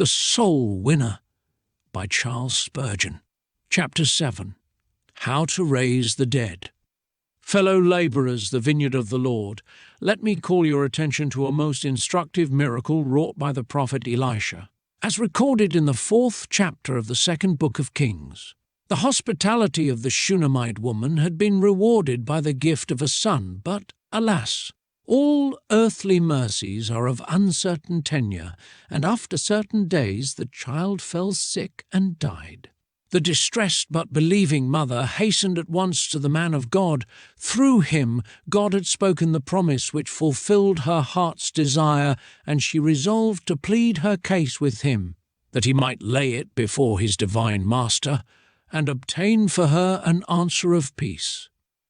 The Soul Winner by Charles Spurgeon. Chapter 7. How to Raise the Dead. Fellow labourers, the vineyard of the Lord, let me call your attention to a most instructive miracle wrought by the prophet Elisha, as recorded in the 4th chapter of the 2nd book of Kings. The hospitality of the Shunammite woman had been rewarded by the gift of a son, but, alas, all earthly mercies are of uncertain tenure, and after certain days the child fell sick and died. The distressed but believing mother hastened at once to the man of God. Through him God had spoken the promise which fulfilled her heart's desire, and she resolved to plead her case with him, that he might lay it before his divine master, and obtain for her an answer of peace.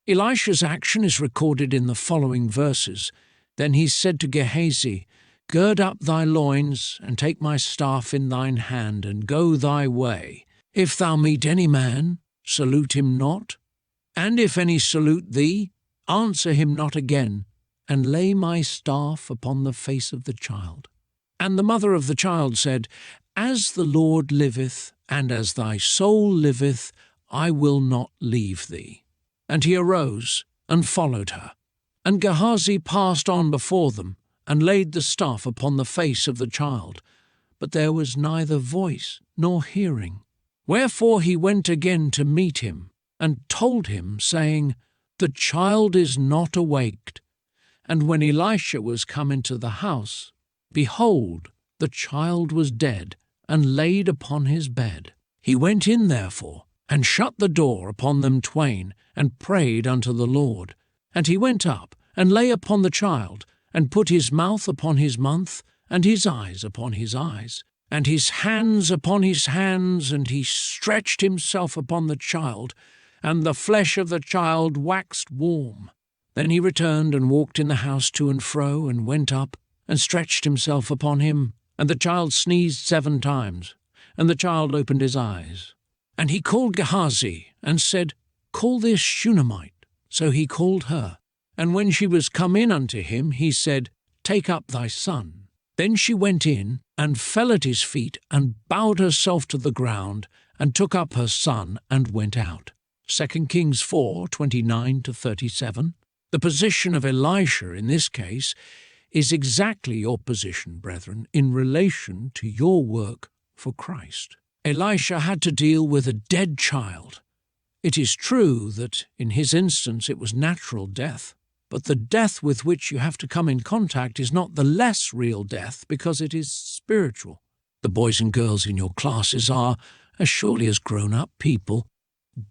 Elisha's action is recorded in the following verses. Then he said to Gehazi, "Gird up thy loins, and take my staff in thine hand, and go thy way. If thou meet any man, salute him not, and if any salute thee, answer him not again, and lay my staff upon the face of the child." And the mother of the child said, "As the Lord liveth, and as thy soul liveth, I will not leave thee." And he arose and followed her. And Gehazi passed on before them, and laid the staff upon the face of the child. But there was neither voice nor hearing. Wherefore he went again to meet him, and told him, saying, "The child is not awaked." And when Elisha was come into the house, behold, the child was dead, and laid upon his bed. He went in therefore, and shut the door upon them twain, and prayed unto the Lord. And he went up, and lay upon the child, and put his mouth upon his mouth, and his eyes upon his eyes, and his hands upon his hands, and he stretched himself upon the child, and the flesh of the child waxed warm. Then he returned and walked in the house to and fro, and went up, and stretched himself upon him. And the child sneezed 7 times, and the child opened his eyes. And he called Gehazi, and said, "Call this Shunammite." So he called her. And when she was come in unto him, he said, "Take up thy son." Then she went in, and fell at his feet, and bowed herself to the ground, and took up her son, and went out. 2 Kings 4:29-37. The position of Elisha in this case is exactly your position, brethren, in relation to your work for Christ. Elisha had to deal with a dead child. It is true that in his instance it was natural death, but the death with which you have to come in contact is not the less real death because it is spiritual. The boys and girls in your classes are, as surely as grown-up people,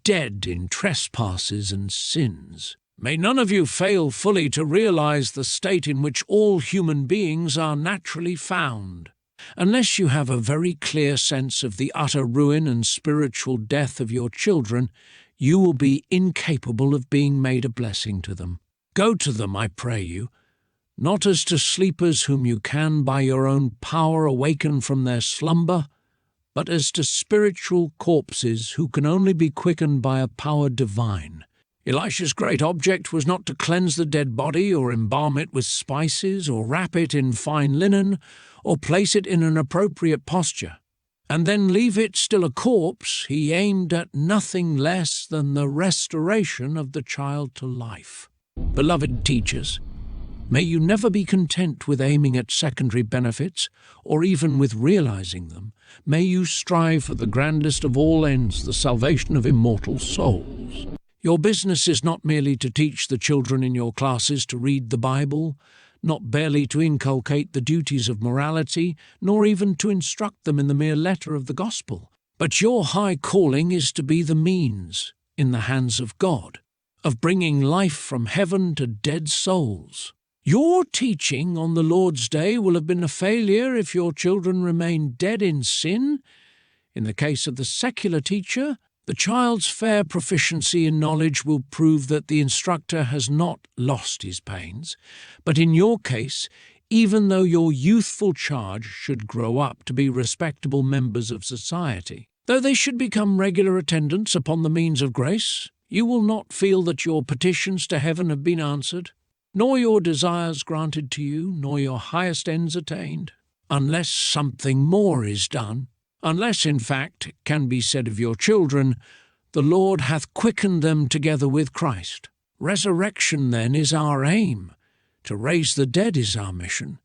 dead in trespasses and sins. May none of you fail fully to realize the state in which all human beings are naturally found. Unless you have a very clear sense of the utter ruin and spiritual death of your children, you will be incapable of being made a blessing to them. Go to them, I pray you, not as to sleepers whom you can by your own power awaken from their slumber, but as to spiritual corpses who can only be quickened by a power divine. Elisha's great object was not to cleanse the dead body, or embalm it with spices, or wrap it in fine linen, or place it in an appropriate posture, and then leave it still a corpse. He aimed at nothing less than the restoration of the child to life. Beloved teachers, may you never be content with aiming at secondary benefits, or even with realizing them. May you strive for the grandest of all ends, the salvation of immortal souls. Your business is not merely to teach the children in your classes to read the Bible, not barely to inculcate the duties of morality, nor even to instruct them in the mere letter of the gospel. But your high calling is to be the means, in the hands of God, of bringing life from heaven to dead souls. Your teaching on the Lord's Day will have been a failure if your children remain dead in sin. In the case of the secular teacher, the child's fair proficiency in knowledge will prove that the instructor has not lost his pains. But in your case, even though your youthful charge should grow up to be respectable members of society, though they should become regular attendants upon the means of grace, you will not feel that your petitions to heaven have been answered, nor your desires granted to you, nor your highest ends attained. unless something more is done, unless, in fact, it can be said of your children, the Lord hath quickened them together with Christ. Resurrection, then, is our aim. To raise the dead is our mission.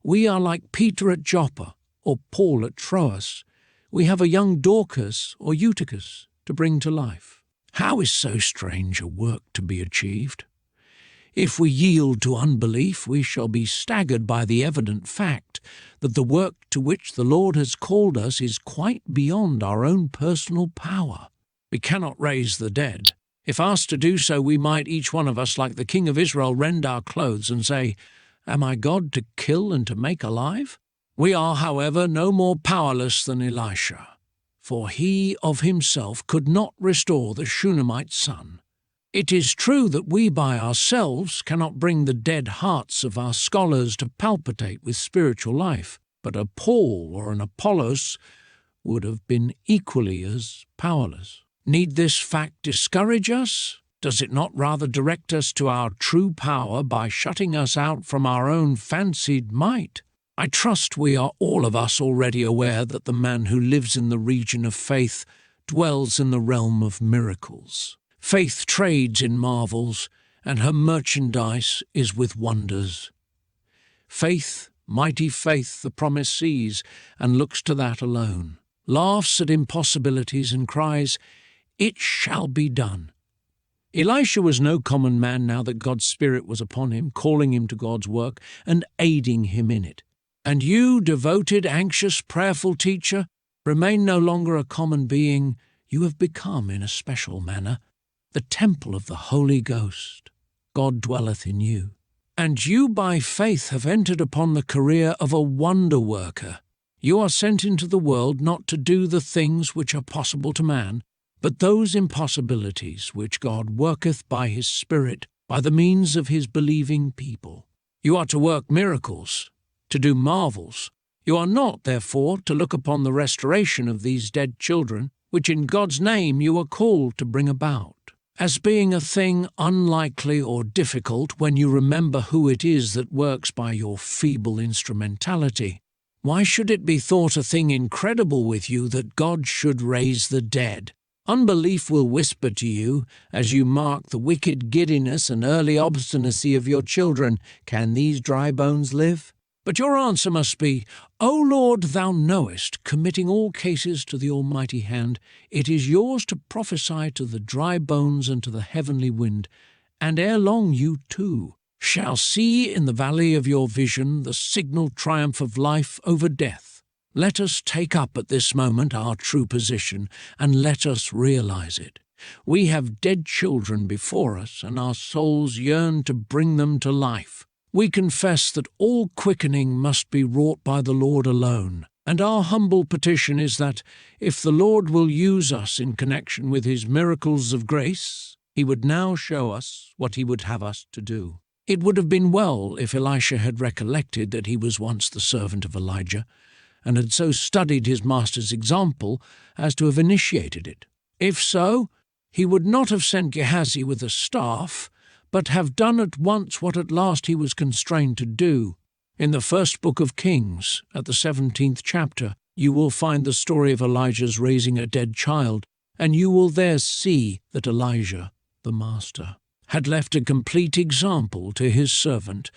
We are like Peter at Joppa, or Paul at Troas. We have a young Dorcas or Eutychus to bring to life. How is so strange a work to be achieved? If we yield to unbelief, we shall be staggered by the evident fact that the work to which the Lord has called us is quite beyond our own personal power. We cannot raise the dead. If asked to do so, we might each one of us, like the king of Israel, rend our clothes and say, "Am I God to kill and to make alive?" We are, however, no more powerless than Elisha, for he of himself could not restore the Shunammite son. It is true that we by ourselves cannot bring the dead hearts of our scholars to palpitate with spiritual life, but a Paul or an Apollos would have been equally as powerless. Need this fact discourage us? Does it not rather direct us to our true power by shutting us out from our own fancied might? I trust we are all of us already aware that the man who lives in the region of faith dwells in the realm of miracles. Faith trades in marvels, and her merchandise is with wonders. Faith, mighty faith, the promise sees, and looks to that alone, laughs at impossibilities and cries, "It shall be done." Elisha was no common man now that God's Spirit was upon him, calling him to God's work and aiding him in it. And you, devoted, anxious, prayerful teacher, remain no longer a common being. You have become, in a special manner, the temple of the Holy Ghost. God dwelleth in you. And you by faith have entered upon the career of a wonder-worker. You are sent into the world not to do the things which are possible to man, but those impossibilities which God worketh by his Spirit, by the means of his believing people. You are to work miracles, to do marvels. You are not, therefore, to look upon the restoration of these dead children, which in God's name you are called to bring about, as being a thing unlikely or difficult when you remember who it is that works by your feeble instrumentality. Why should it be thought a thing incredible with you that God should raise the dead? Unbelief will whisper to you, as you mark the wicked giddiness and early obstinacy of your children, "Can these dry bones live?" But your answer must be, "O Lord, thou knowest, committing all cases to the Almighty hand, it is yours to prophesy to the dry bones and to the heavenly wind, and ere long you too shall see in the valley of your vision the signal triumph of life over death." Let us take up at this moment our true position, and let us realize it. We have dead children before us, and our souls yearn to bring them to life. We confess that all quickening must be wrought by the Lord alone, and our humble petition is that, if the Lord will use us in connection with his miracles of grace, he would now show us what he would have us to do. It would have been well if Elisha had recollected that he was once the servant of Elijah, and had so studied his master's example as to have initiated it. If so, he would not have sent Gehazi with a staff, but have done at once what at last he was constrained to do. In the first book of Kings, at the 17th chapter, you will find the story of Elijah's raising a dead child, and you will there see that Elijah, the master, had left a complete example to his servant,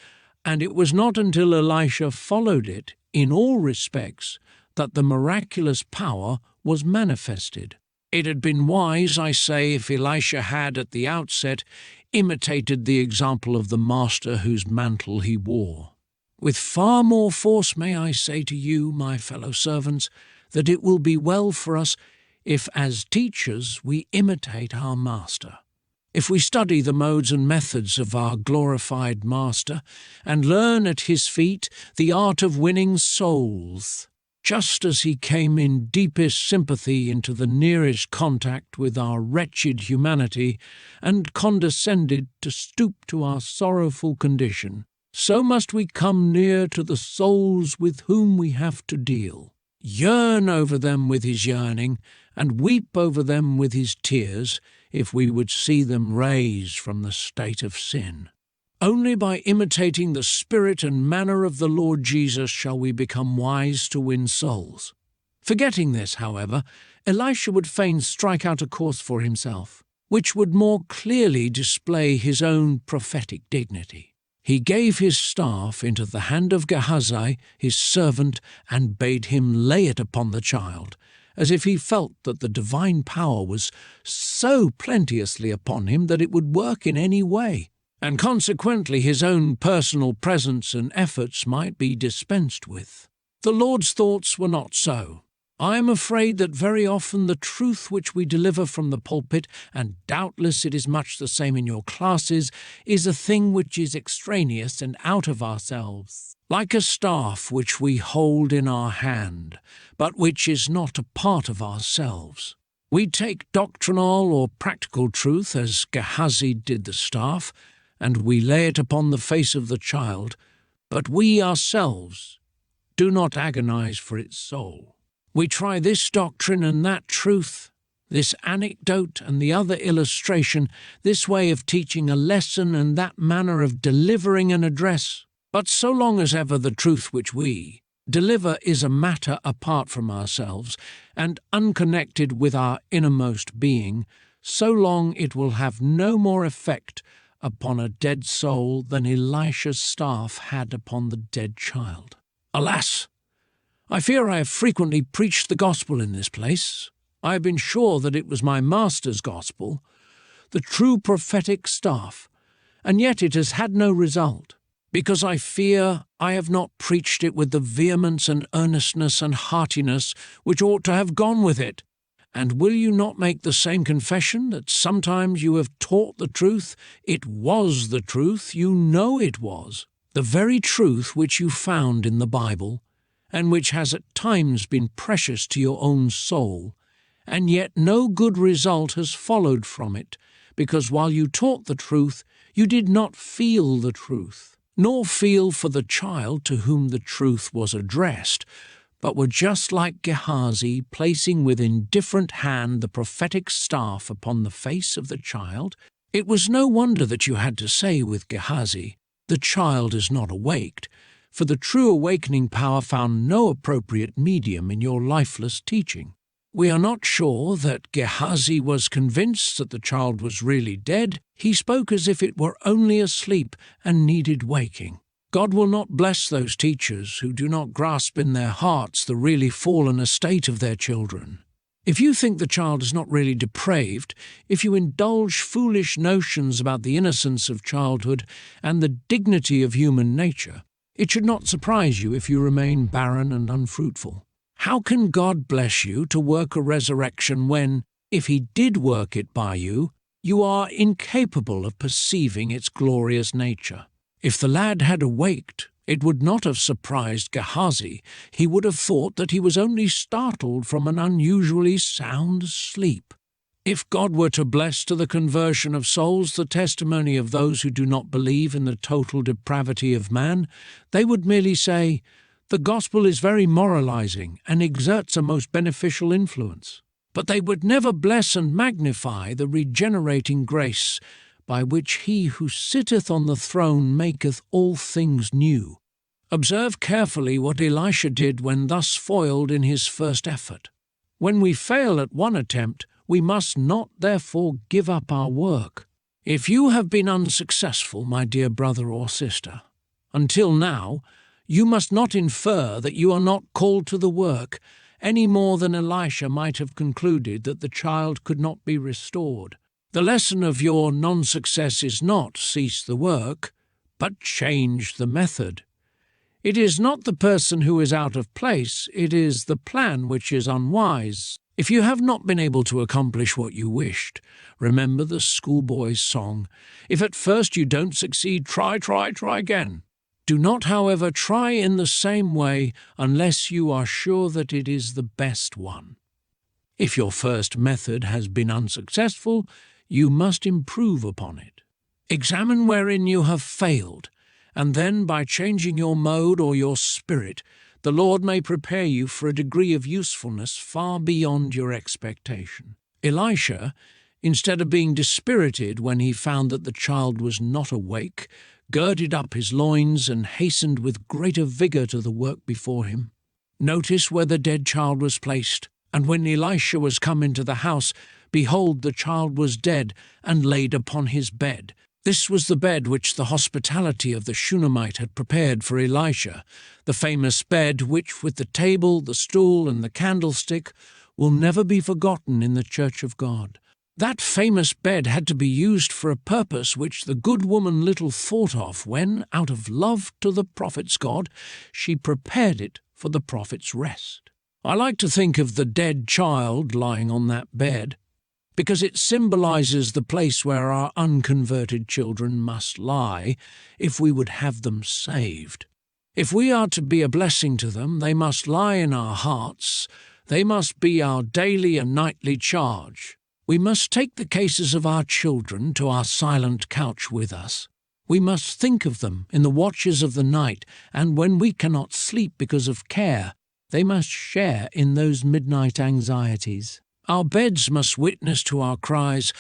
and it was not until Elisha followed it in all respects that the miraculous power was manifested. It had been wise, I say, if Elisha had at the outset imitated the example of the master whose mantle he wore. With far more force may I say to you, my fellow servants, that it will be well for us if as teachers we imitate our master. If we study the modes and methods of our glorified master and learn at his feet the art of winning souls, just as he came in deepest sympathy into the nearest contact with our wretched humanity and condescended to stoop to our sorrowful condition, so must we come near to the souls with whom we have to deal, yearn over them with his yearning, and weep over them with his tears, if we would see them raised from the state of sin. Only by imitating the spirit and manner of the Lord Jesus shall we become wise to win souls. Forgetting this, however, Elisha would fain strike out a course for himself, which would more clearly display his own prophetic dignity. He gave his staff into the hand of Gehazi, his servant, and bade him lay it upon the child, as if he felt that the divine power was so plenteously upon him that it would work in any way, and consequently his own personal presence and efforts might be dispensed with. The Lord's thoughts were not so. I am afraid that very often the truth which we deliver from the pulpit, and doubtless it is much the same in your classes, is a thing which is extraneous and out of ourselves, like a staff which we hold in our hand, but which is not a part of ourselves. We take doctrinal or practical truth, as Gehazi did the staff, and we lay it upon the face of the child, but we ourselves do not agonize for its soul. We try this doctrine and that truth, this anecdote and the other illustration, this way of teaching a lesson and that manner of delivering an address. But so long as ever the truth which we deliver is a matter apart from ourselves and unconnected with our innermost being, so long it will have no more effect upon a dead soul than Elisha's staff had upon the dead child. Alas! I fear I have frequently preached the gospel in this place. I have been sure that it was my Master's gospel, the true prophetic staff, and yet it has had no result, because I fear I have not preached it with the vehemence and earnestness and heartiness which ought to have gone with it. And will you not make the same confession that sometimes you have taught the truth? It was the truth, you know it was, the very truth which you found in the Bible, and which has at times been precious to your own soul, and yet no good result has followed from it, because while you taught the truth, you did not feel the truth, nor feel for the child to whom the truth was addressed, but were just like Gehazi, placing with indifferent hand the prophetic staff upon the face of the child. It was no wonder that you had to say with Gehazi, "The child is not awaked," for the true awakening power found no appropriate medium in your lifeless teaching. We are not sure that Gehazi was convinced that the child was really dead. He spoke as if it were only asleep and needed waking. God will not bless those teachers who do not grasp in their hearts the really fallen estate of their children. If you think the child is not really depraved, if you indulge foolish notions about the innocence of childhood and the dignity of human nature, it should not surprise you if you remain barren and unfruitful. How can God bless you to work a resurrection when, if he did work it by you, you are incapable of perceiving its glorious nature? If the lad had awaked, it would not have surprised Gehazi. He would have thought that he was only startled from an unusually sound sleep. If God were to bless to the conversion of souls the testimony of those who do not believe in the total depravity of man, they would merely say, "The gospel is very moralizing and exerts a most beneficial influence." But they would never bless and magnify the regenerating grace by which he who sitteth on the throne maketh all things new. Observe carefully what Elisha did when thus foiled in his first effort. When we fail at one attempt, we must not therefore give up our work. If you have been unsuccessful, my dear brother or sister, until now, you must not infer that you are not called to the work, any more than Elisha might have concluded that the child could not be restored. The lesson of your non-success is not cease the work, but change the method. It is not the person who is out of place, it is the plan which is unwise. If you have not been able to accomplish what you wished, remember the schoolboy's song. If at first you don't succeed, try again. Do not, however, try in the same way unless you are sure that it is the best one. If your first method has been unsuccessful, you must improve upon it. Examine wherein you have failed, and then by changing your mode or your spirit, the Lord may prepare you for a degree of usefulness far beyond your expectation. Elisha, instead of being dispirited when he found that the child was not awake, girded up his loins, and hastened with greater vigour to the work before him. Notice where the dead child was placed. And when Elisha was come into the house, behold, the child was dead, and laid upon his bed. This was the bed which the hospitality of the Shunammite had prepared for Elisha, the famous bed which, with the table, the stool, and the candlestick, will never be forgotten in the church of God. That famous bed had to be used for a purpose which the good woman little thought of when, out of love to the prophet's God, she prepared it for the prophet's rest. I like to think of the dead child lying on that bed, because it symbolizes the place where our unconverted children must lie if we would have them saved. If we are to be a blessing to them, they must lie in our hearts. They must be our daily and nightly charge. We must take the cases of our children to our silent couch with us. We must think of them in the watches of the night, and when we cannot sleep because of care, they must share in those midnight anxieties. Our beds must witness to our cries,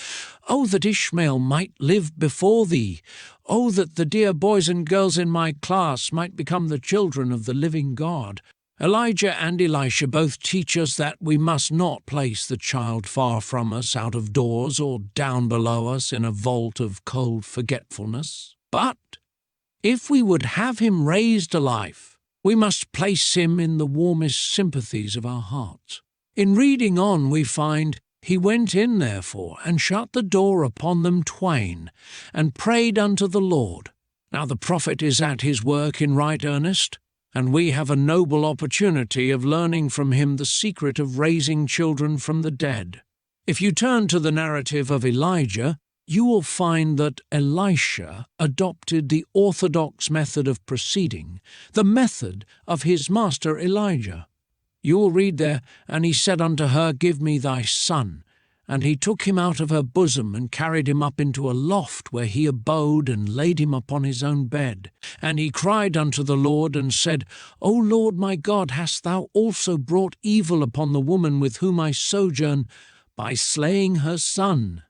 "Oh, that Ishmael might live before thee! Oh, that the dear boys and girls in my class might become the children of the living God!" Elijah and Elisha both teach us that we must not place the child far from us out of doors or down below us in a vault of cold forgetfulness. But if we would have him raised to life, we must place him in the warmest sympathies of our hearts. In reading on we find, "He went in therefore, and shut the door upon them twain, and prayed unto the Lord." Now the prophet is at his work in right earnest, and we have a noble opportunity of learning from him the secret of raising children from the dead. If you turn to the narrative of Elijah, you will find that Elisha adopted the orthodox method of proceeding, the method of his master Elijah. You will read there, "And he said unto her, Give me thy son. And he took him out of her bosom, and carried him up into a loft, where he abode, and laid him upon his own bed. And he cried unto the Lord, and said, O Lord my God, hast thou also brought evil upon the woman with whom I sojourn, by slaying her son?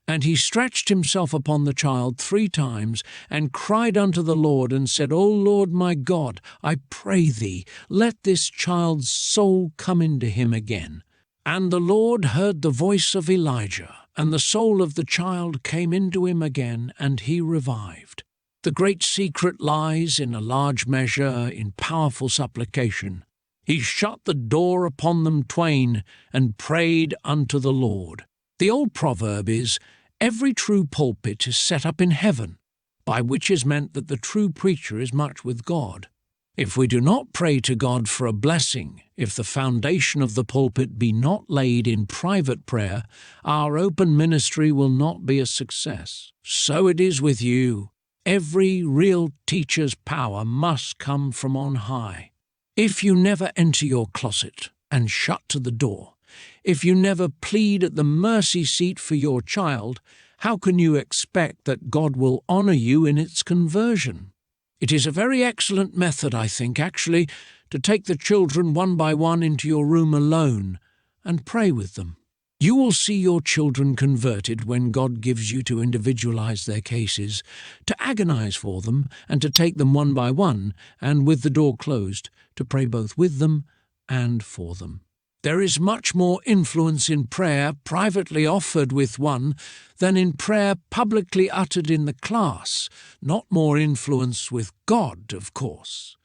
And he stretched himself upon the child 3 times, and cried unto the Lord, and said, O Lord my God, I pray thee, let this child's soul come into him again. And the Lord heard the voice of Elijah, and the soul of the child came into him again, and he revived. The great secret lies, in a large measure, in powerful supplication. He shut the door upon them twain, and prayed unto the Lord. The old proverb is, Every true pulpit is set up in heaven, by which is meant that the true preacher is much with God. If we do not pray to God for a blessing, if the foundation of the pulpit be not laid in private prayer, our open ministry will not be a success. So it is with you. Every real teacher's power must come from on high. If you never enter your closet and shut to the door, if you never plead at the mercy seat for your child, how can you expect that God will honor you in its conversion? It is a very excellent method, I think, actually, to take the children one by one into your room alone and pray with them. You will see your children converted when God gives you to individualize their cases, to agonize for them, and to take them one by one, and with the door closed, to pray both with them and for them. There is much more influence in prayer privately offered with one than in prayer publicly uttered in the class. Not more influence with God, of course,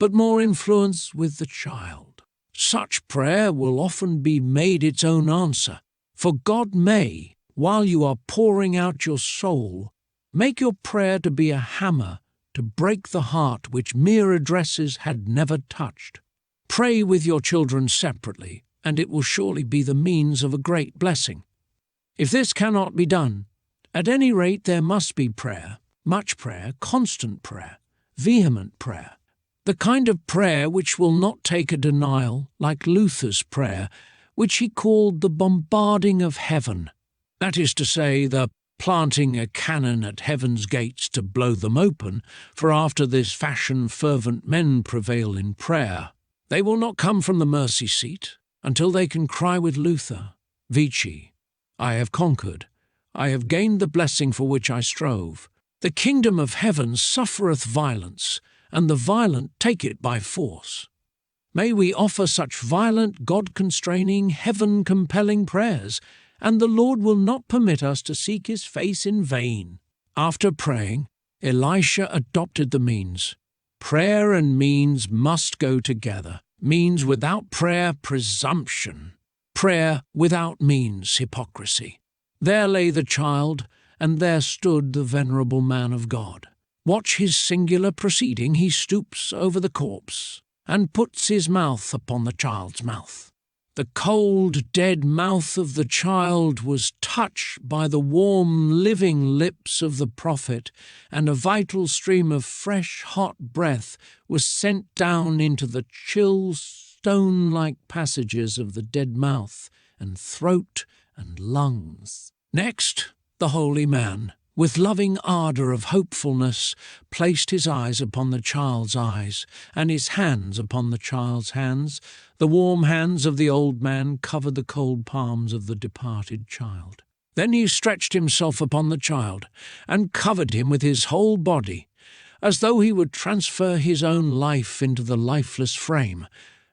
but more influence with the child. Such prayer will often be made its own answer, for God may, while you are pouring out your soul, make your prayer to be a hammer to break the heart which mere addresses had never touched. Pray with your children separately, and it will surely be the means of a great blessing. If this cannot be done, at any rate there must be prayer, much prayer, constant prayer, vehement prayer, the kind of prayer which will not take a denial, like Luther's prayer, which he called the bombarding of heaven, that is to say, the planting a cannon at heaven's gates to blow them open, for after this fashion fervent men prevail in prayer. They will not come from the mercy seat until they can cry with Luther, Vici, I have conquered, I have gained the blessing for which I strove. The kingdom of heaven suffereth violence, and the violent take it by force. May we offer such violent, God-constraining, heaven-compelling prayers, and the Lord will not permit us to seek his face in vain. After praying, Elisha adopted the means. Prayer and means must go together. Means without prayer, presumption. Prayer without means, hypocrisy. There lay the child, and there stood the venerable man of God. Watch his singular proceeding. He stoops over the corpse, and puts his mouth upon the child's mouth. The cold, dead mouth of the child was touched by the warm, living lips of the prophet, and a vital stream of fresh, hot breath was sent down into the chill, stone-like passages of the dead mouth and throat and lungs. Next, the holy man, with loving ardour of hopefulness, placed his eyes upon the child's eyes, and his hands upon the child's hands. The warm hands of the old man covered the cold palms of the departed child. Then he stretched himself upon the child, and covered him with his whole body, as though he would transfer his own life into the lifeless frame,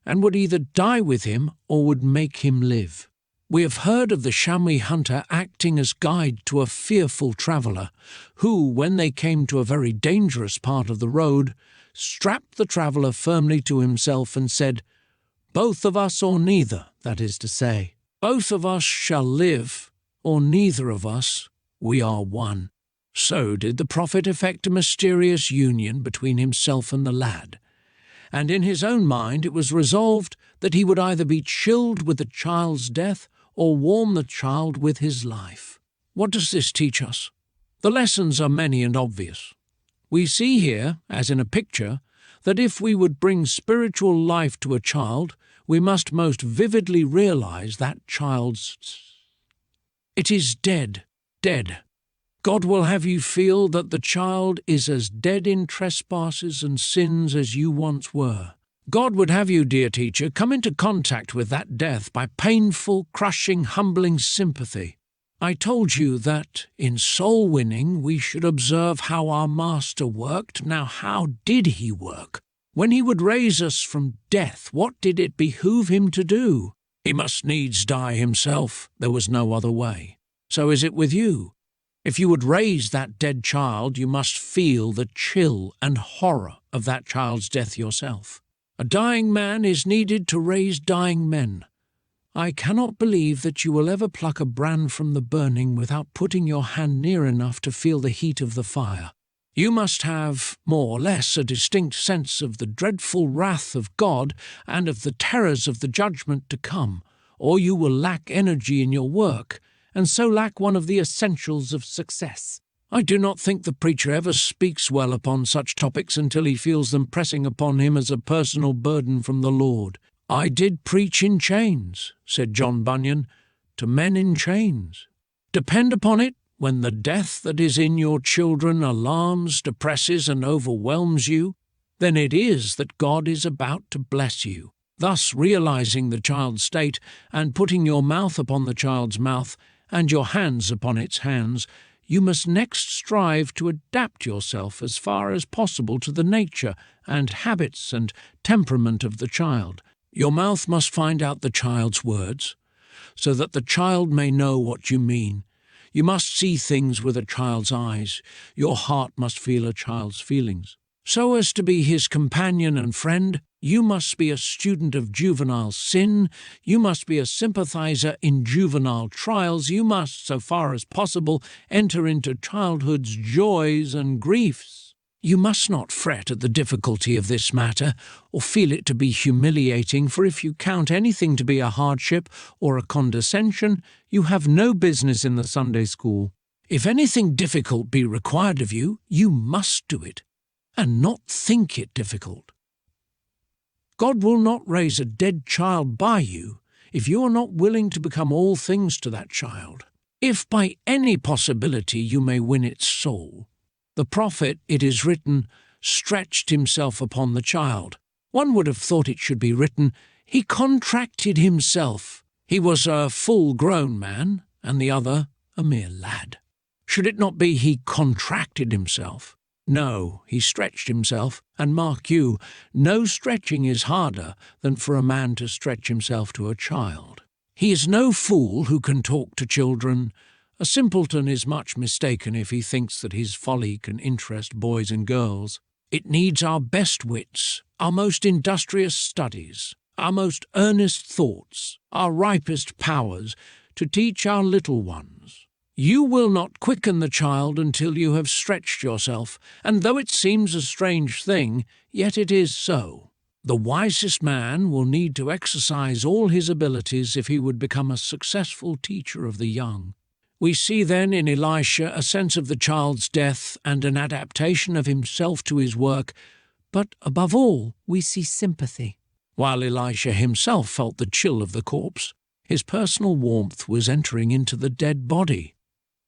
and would either die with him or would make him live. We have heard of the chamois hunter acting as guide to a fearful traveller, who, when they came to a very dangerous part of the road, strapped the traveller firmly to himself and said, "Both of us or neither, that is to say, both of us shall live, or neither of us, we are one." So did the prophet effect a mysterious union between himself and the lad, and in his own mind it was resolved that he would either be chilled with the child's death or warm the child with his life. What does this teach us? The lessons are many and obvious. We see here, as in a picture, that if we would bring spiritual life to a child, we must most vividly realize that child's it is dead, dead. God will have you feel that the child is as dead in trespasses and sins as you once were. God would have you, dear teacher, come into contact with that death by painful, crushing, humbling sympathy. I told you that in soul winning we should observe how our Master worked. Now, how did he work? When he would raise us from death, what did it behoove him to do? He must needs die himself. There was no other way. So is it with you. If you would raise that dead child, you must feel the chill and horror of that child's death yourself. A dying man is needed to raise dying men. I cannot believe that you will ever pluck a brand from the burning without putting your hand near enough to feel the heat of the fire. You must have, more or less, a distinct sense of the dreadful wrath of God and of the terrors of the judgment to come, or you will lack energy in your work, and so lack one of the essentials of success. I do not think the preacher ever speaks well upon such topics until he feels them pressing upon him as a personal burden from the Lord. "I did preach in chains," said John Bunyan, "to men in chains." Depend upon it, when the death that is in your children alarms, depresses, and overwhelms you, then it is that God is about to bless you. Thus, realizing the child's state, and putting your mouth upon the child's mouth, and your hands upon its hands, you must next strive to adapt yourself as far as possible to the nature and habits and temperament of the child. Your mouth must find out the child's words, so that the child may know what you mean. You must see things with a child's eyes. Your heart must feel a child's feelings. So as to be his companion and friend, you must be a student of juvenile sin, you must be a sympathizer in juvenile trials, you must, so far as possible, enter into childhood's joys and griefs. You must not fret at the difficulty of this matter, or feel it to be humiliating, for if you count anything to be a hardship or a condescension, you have no business in the Sunday school. If anything difficult be required of you, you must do it, and not think it difficult. God will not raise a dead child by you if you are not willing to become all things to that child. If by any possibility you may win its soul. The prophet, it is written, stretched himself upon the child. One would have thought it should be written, he contracted himself. He was a full-grown man, and the other a mere lad. Should it not be he contracted himself? No, he stretched himself, and mark you, no stretching is harder than for a man to stretch himself to a child. He is no fool who can talk to children. A simpleton is much mistaken if he thinks that his folly can interest boys and girls. It needs our best wits, our most industrious studies, our most earnest thoughts, our ripest powers, to teach our little ones. You will not quicken the child until you have stretched yourself, and though it seems a strange thing, yet it is so. The wisest man will need to exercise all his abilities if he would become a successful teacher of the young. We see then in Elisha a sense of the child's death and an adaptation of himself to his work, but above all we see sympathy. While Elisha himself felt the chill of the corpse, his personal warmth was entering into the dead body.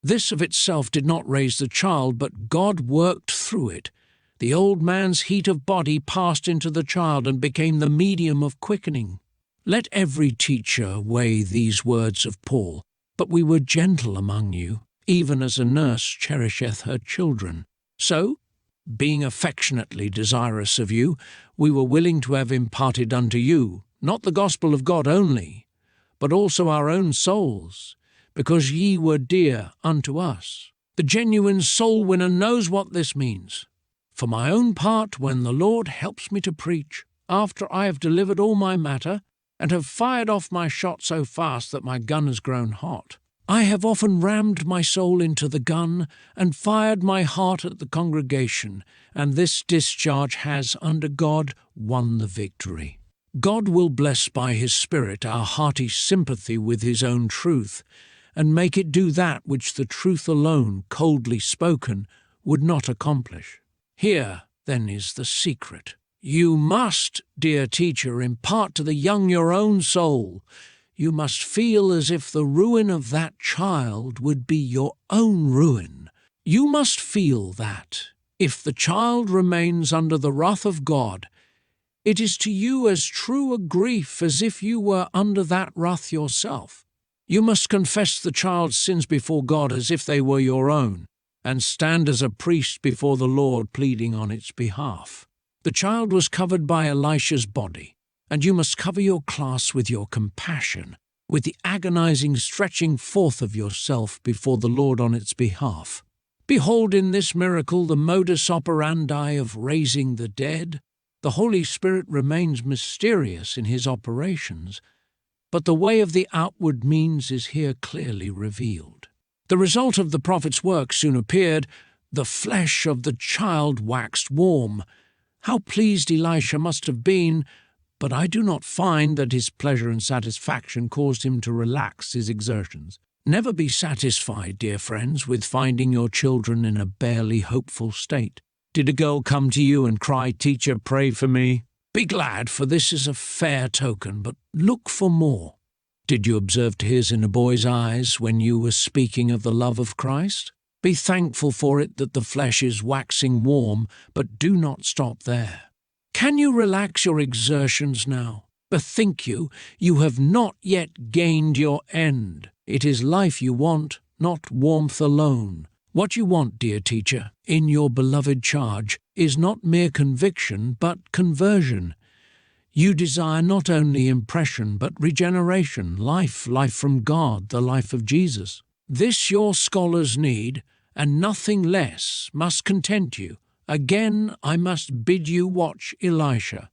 This of itself did not raise the child, but God worked through it. The old man's heat of body passed into the child and became the medium of quickening. Let every teacher weigh these words of Paul. But we were gentle among you, even as a nurse cherisheth her children. So, being affectionately desirous of you, we were willing to have imparted unto you, not the gospel of God only, but also our own souls, because ye were dear unto us. The genuine soul winner knows what this means. For my own part, when the Lord helps me to preach, after I have delivered all my matter, and have fired off my shot so fast that my gun has grown hot, I have often rammed my soul into the gun and fired my heart at the congregation, and this discharge has, under God, won the victory. God will bless by his Spirit our hearty sympathy with his own truth, and make it do that which the truth alone, coldly spoken, would not accomplish. Here, then, is the secret. You must, dear teacher, impart to the young your own soul. You must feel as if the ruin of that child would be your own ruin. You must feel that, if the child remains under the wrath of God, it is to you as true a grief as if you were under that wrath yourself. You must confess the child's sins before God as if they were your own, and stand as a priest before the Lord pleading on its behalf. The child was covered by Elisha's body, and you must cover your class with your compassion, with the agonizing stretching forth of yourself before the Lord on its behalf. Behold in this miracle the modus operandi of raising the dead. The Holy Spirit remains mysterious in his operations, but the way of the outward means is here clearly revealed. The result of the prophet's work soon appeared. The flesh of the child waxed warm. How pleased Elisha must have been, but I do not find that his pleasure and satisfaction caused him to relax his exertions. Never be satisfied, dear friends, with finding your children in a barely hopeful state. Did a girl come to you and cry, "Teacher, pray for me"? Be glad, for this is a fair token, but look for more. Did you observe tears in a boy's eyes when you were speaking of the love of Christ? Be thankful for it that the flesh is waxing warm, but do not stop there. Can you relax your exertions now? Bethink you, you have not yet gained your end. It is life you want, not warmth alone. What you want, dear teacher, in your beloved charge, is not mere conviction, but conversion. You desire not only impression, but regeneration, life from God, the life of Jesus. This your scholars need, and nothing less must content you. Again I must bid you watch Elisha.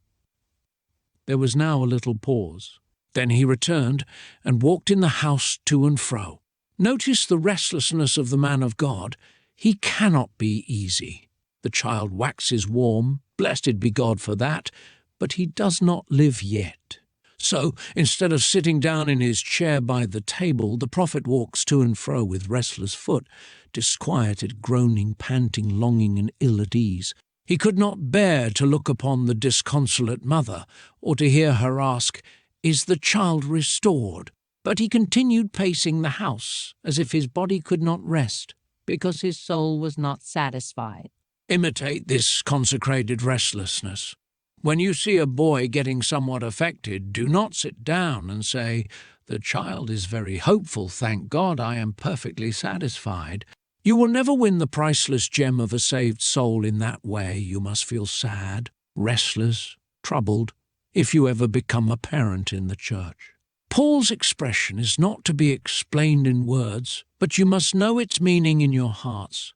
There was now a little pause. Then he returned and walked in the house to and fro. Notice the restlessness of the man of God. He cannot be easy. The child waxes warm, blessed be God for that, but he does not live yet. So, instead of sitting down in his chair by the table, the prophet walks to and fro with restless foot, disquieted, groaning, panting, longing, and ill at ease. He could not bear to look upon the disconsolate mother, or to hear her ask, "Is the child restored?" But he continued pacing the house, as if his body could not rest, because his soul was not satisfied. Imitate this consecrated restlessness. When you see a boy getting somewhat affected, do not sit down and say, "The child is very hopeful, thank God, I am perfectly satisfied." You will never win the priceless gem of a saved soul in that way. You must feel sad, restless, troubled, if you ever become a parent in the church. Paul's expression is not to be explained in words, but you must know its meaning in your hearts.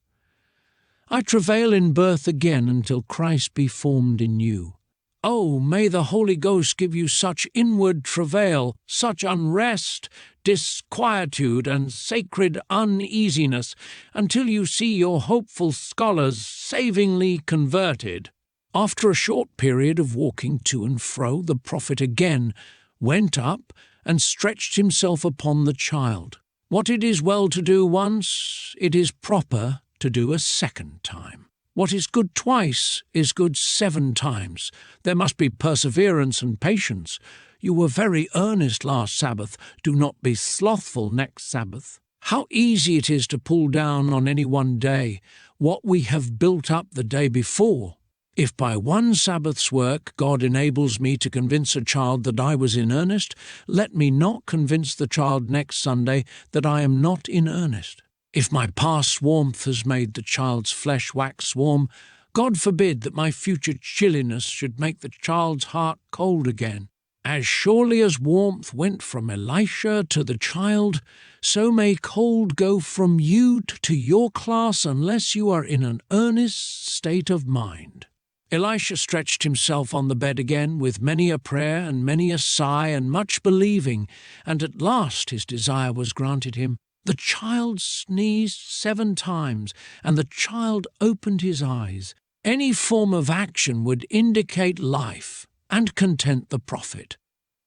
I travail in birth again until Christ be formed in you. Oh, may the Holy Ghost give you such inward travail, such unrest, disquietude, and sacred uneasiness, until you see your hopeful scholars savingly converted. After a short period of walking to and fro, the prophet again went up and stretched himself upon the child. What it is well to do once, it is proper to do a second time. What is good twice is good 7 times. There must be perseverance and patience. You were very earnest last Sabbath. Do not be slothful next Sabbath. How easy it is to pull down on any one day what we have built up the day before. If by one Sabbath's work God enables me to convince a child that I was in earnest, let me not convince the child next Sunday that I am not in earnest. If my past warmth has made the child's flesh wax warm, God forbid that my future chilliness should make the child's heart cold again. As surely as warmth went from Elisha to the child, so may cold go from you to your class unless you are in an earnest state of mind. Elisha stretched himself on the bed again with many a prayer and many a sigh and much believing, and at last his desire was granted him. The child sneezed 7 times, and the child opened his eyes. Any form of action would indicate life and content the prophet.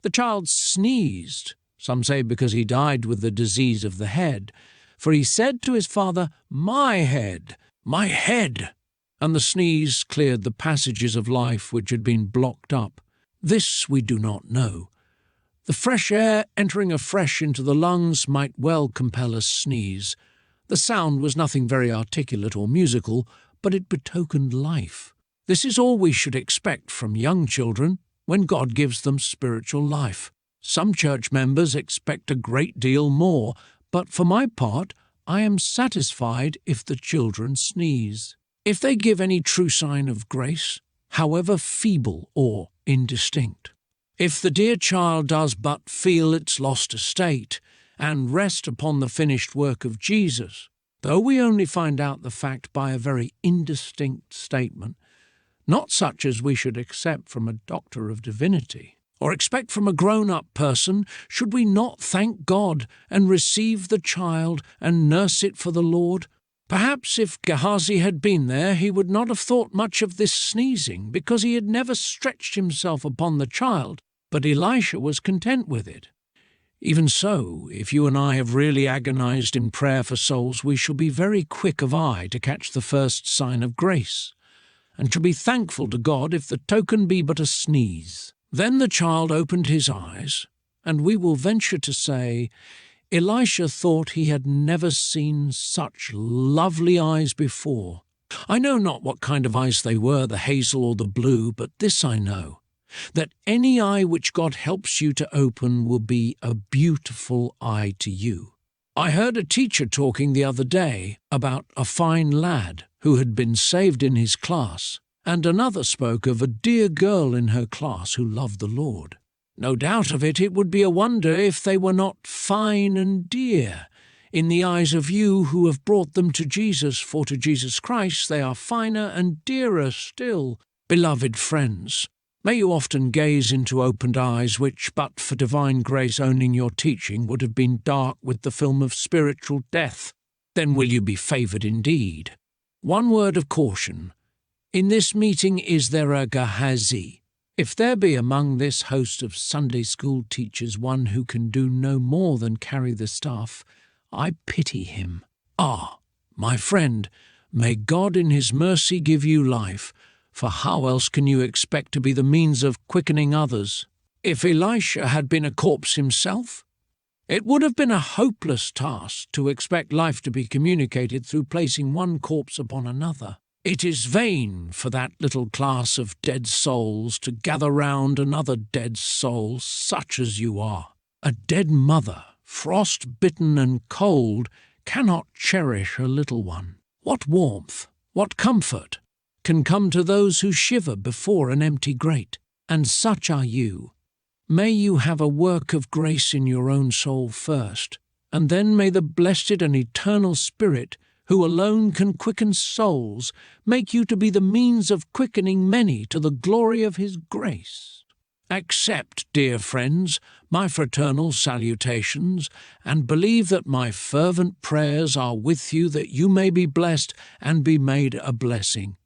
The child sneezed, some say because he died with the disease of the head, for he said to his father, "My head, my head," and the sneeze cleared the passages of life which had been blocked up. This we do not know. The fresh air entering afresh into the lungs might well compel a sneeze. The sound was nothing very articulate or musical, but it betokened life. This is all we should expect from young children when God gives them spiritual life. Some church members expect a great deal more, but for my part, I am satisfied if the children sneeze. If they give any true sign of grace, however feeble or indistinct. If the dear child does but feel its lost estate and rest upon the finished work of Jesus, though we only find out the fact by a very indistinct statement, not such as we should accept from a doctor of divinity, or expect from a grown-up person, should we not thank God and receive the child and nurse it for the Lord? Perhaps if Gehazi had been there, he would not have thought much of this sneezing, because he had never stretched himself upon the child, but Elisha was content with it. Even so, if you and I have really agonized in prayer for souls, we shall be very quick of eye to catch the first sign of grace, and shall be thankful to God if the token be but a sneeze. Then the child opened his eyes, and we will venture to say, Elisha thought he had never seen such lovely eyes before. I know not what kind of eyes they were, the hazel or the blue, but this I know, that any eye which God helps you to open will be a beautiful eye to you. I heard a teacher talking the other day about a fine lad who had been saved in his class, and another spoke of a dear girl in her class who loved the Lord. No doubt of it, it would be a wonder if they were not fine and dear in the eyes of you who have brought them to Jesus, for to Jesus Christ they are finer and dearer still. Beloved friends, may you often gaze into opened eyes which, but for divine grace owning your teaching, would have been dark with the film of spiritual death. Then will you be favoured indeed. One word of caution. In this meeting is there a Gehazi? If there be among this host of Sunday school teachers one who can do no more than carry the staff, I pity him. Ah, my friend, may God in his mercy give you life, for how else can you expect to be the means of quickening others? If Elisha had been a corpse himself, it would have been a hopeless task to expect life to be communicated through placing one corpse upon another. It is vain for that little class of dead souls to gather round another dead soul, such as you are. A dead mother, frost-bitten and cold, cannot cherish a little one? What warmth, what comfort can come to those who shiver before an empty grate? And such are you. May you have a work of grace in your own soul first, and then may the blessed and eternal Spirit, who alone can quicken souls, make you to be the means of quickening many to the glory of His grace. Accept, dear friends, my fraternal salutations, and believe that my fervent prayers are with you that you may be blessed and be made a blessing.